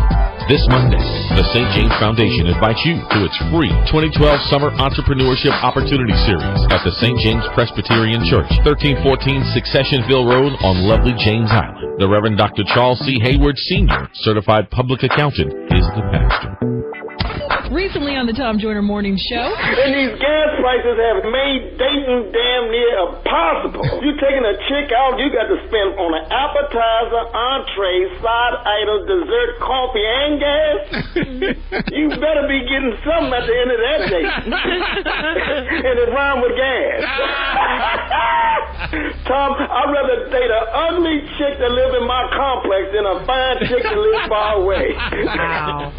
This Monday, the St. James Foundation invites you to its free 2012 Summer Entrepreneurship Opportunity Series at the St. James Presbyterian Church, 1314 Successionville Road on lovely James Island. The Reverend Dr. Charles C. Hayward Sr., certified public accountant, is the pastor. Recently on the Tom Joyner Morning Show. And these gas prices have made dating damn near impossible. You taking a chick out, you got to spend on an appetizer, entree, side item, dessert, coffee, and gas. You better be getting something at the end of that date. And it rhymes with gas. Tom, I'd rather date an ugly chick that live in my complex than a fine chick that lives far away. Wow.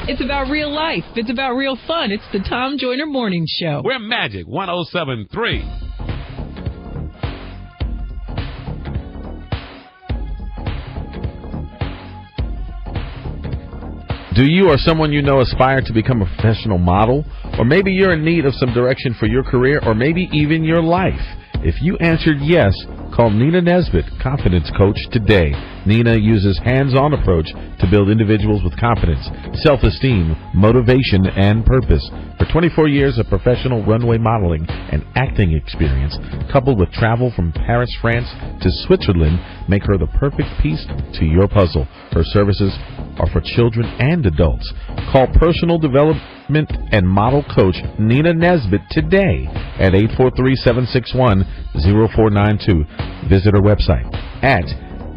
It's about real life. It's about real fun. It's the Tom Joyner Morning Show. We're Magic 107.3. Do you or someone you know aspire to become a professional model? Or maybe you're in need of some direction for your career or maybe even your life? If you answered yes, call Nina Nesbitt, Confidence Coach, today. Nina uses hands-on approach to build individuals with confidence, self-esteem, motivation, and purpose. For 24 years of professional runway modeling and acting experience, coupled with travel from Paris, France to Switzerland, make her the perfect piece to your puzzle. Her services are for children and adults. Call Personal Development and Model Coach Nina Nesbitt today at 843-761-0492. Visit her website at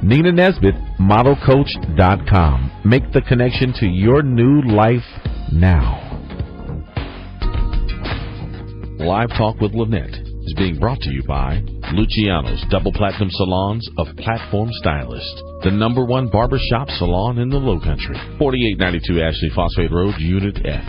NinaNesbittModelCoach.com. Make the connection to your new life now. Live Talk with Lynette is being brought to you by Luciano's Double Platinum Salons of Platform Stylist, the #1 barbershop salon in the Lowcountry. 4892 Ashley Phosphate Road, Unit F,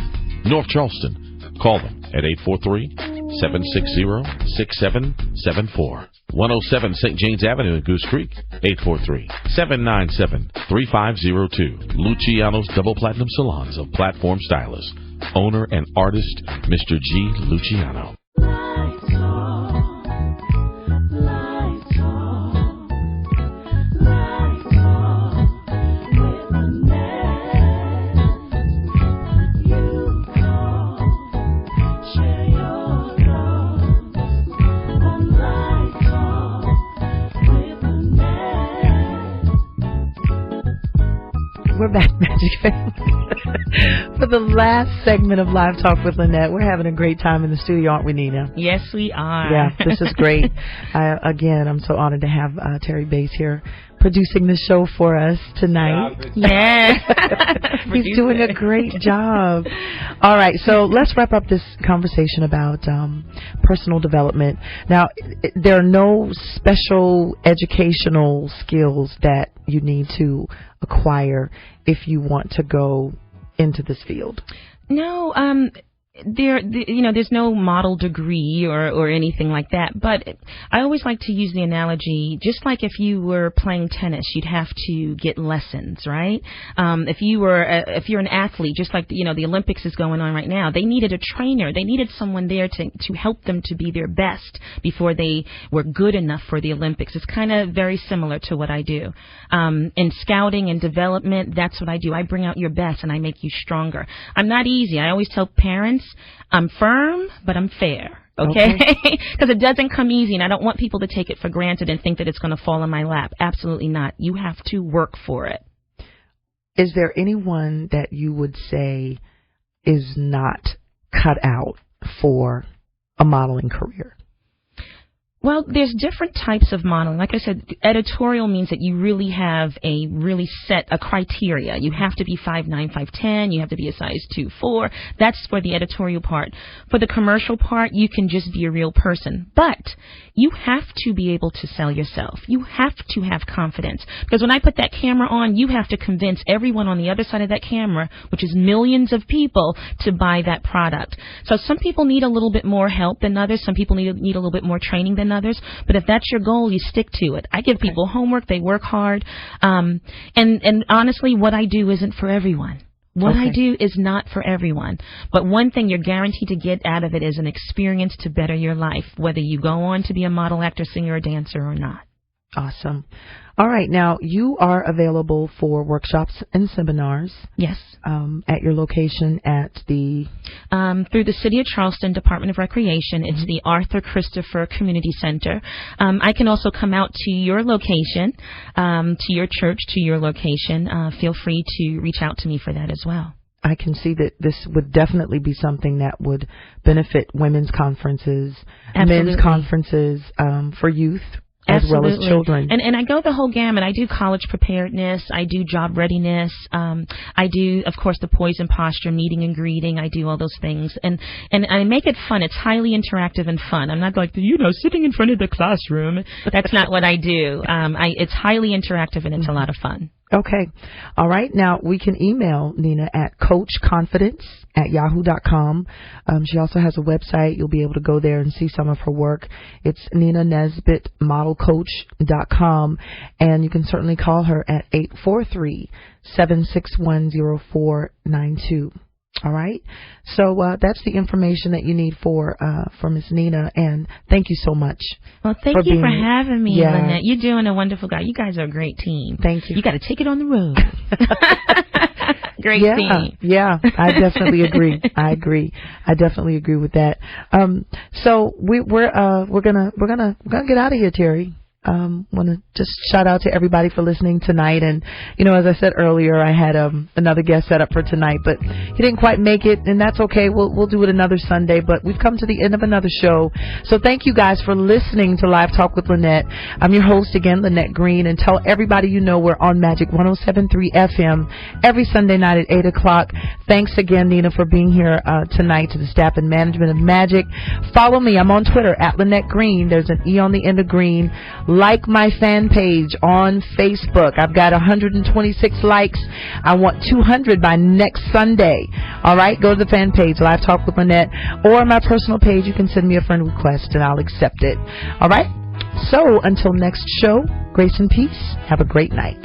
North Charleston. Call them at 843-760-6774. 107 St. James Avenue in Goose Creek, 843-797-3502. Luciano's Double Platinum Salons of Platform Stylist. Owner and artist, Mr. G. Luciano. We're back, Magic Family. For the last segment of Live Talk with Lynette. We're having a great time in the studio, aren't we, Nina? Yes, we are. Yeah, this is great. Again, I'm so honored to have Terry Bass here producing the show for us tonight. Yeah. He's doing a great job. All right, so let's wrap up this conversation about personal development. Now, there are no special educational skills that you need to acquire if you want to go into this field. No, there's no model degree or anything like that. But I always like to use the analogy, just like if you were playing tennis, you'd have to get lessons, right? If you're an athlete, just like the Olympics is going on right now, they needed a trainer. They needed someone there to help them to be their best before they were good enough for the Olympics. It's kind of very similar to what I do. In scouting and development, that's what I do. I bring out your best and I make you stronger. I'm not easy. I always tell parents, I'm firm, but I'm fair. Okay? Because it doesn't come easy, and I don't want people to take it for granted and think that it's going to fall in my lap. Absolutely not. You have to work for it. Is there anyone that you would say is not cut out for a modeling career? Well, there's different types of modeling. Like I said, editorial means that you really have a criteria. You have to be 5'9", 5'10". You have to be a size 2'4". That's for the editorial part. For the commercial part, you can just be a real person. But you have to be able to sell yourself. You have to have confidence. Because when I put that camera on, you have to convince everyone on the other side of that camera, which is millions of people, to buy that product. So some people need a little bit more help than others. Some people need a little bit more training than others, but if that's your goal, you stick to it. I give people homework, they work hard, and honestly, what I do isn't for everyone. What I do is not for everyone. But one thing you're guaranteed to get out of it is an experience to better your life, whether you go on to be a model, actor, singer, or dancer or not. Awesome. All right. Now, you are available for workshops and seminars. Yes. At your location at the... through the City of Charleston Department of Recreation. It's the Arthur Christopher Community Center. I can also come out to your location, to your church, to your location. Feel free to reach out to me for that as well. I can see that this would definitely be something that would benefit women's conferences, Absolutely. men's conferences, for youth. As well as children. And I go the whole gamut. I do college preparedness. I do job readiness. I do, of course, the poise and posture, meeting and greeting. I do all those things. And I make it fun. It's highly interactive and fun. I'm not like, sitting in front of the classroom. That's not what I do. It's highly interactive and it's a lot of fun. Okay. All right. Now, we can email Nina at coachconfidence@yahoo.com. She also has a website. You'll be able to go there and see some of her work. It's NinaNesbittModelCoach.com. And you can certainly call her at 843-761-0492. All right. So that's the information that you need for Miss Nina, and thank you so much. Well, thank you for having me, Lynette. You're doing a wonderful job. You guys are a great team. Thank you. You got to take it on the road. Great team. Yeah, I definitely agree. I definitely agree with that. So we're gonna get out of here, Terry. Want to just shout out to everybody for listening tonight. And, as I said earlier, I had another guest set up for tonight, but he didn't quite make it, and that's okay. We'll do it another Sunday, but we've come to the end of another show. So thank you guys for listening to Live Talk with Lynette. I'm your host again, Lynette Green, and tell everybody we're on Magic 107.3 FM every Sunday night at 8 o'clock. Thanks again, Nina, for being here tonight, to the staff and management of Magic. Follow me. I'm on Twitter at Lynette Green. There's an E on the end of Green. Like my fan page on Facebook. I've got 126 likes. I want 200 by next Sunday. All right, go to the fan page, Live Talk with Lynette, or my personal page. You can send me a friend request and I'll accept it. All right, so until next show, grace and peace. Have a great night.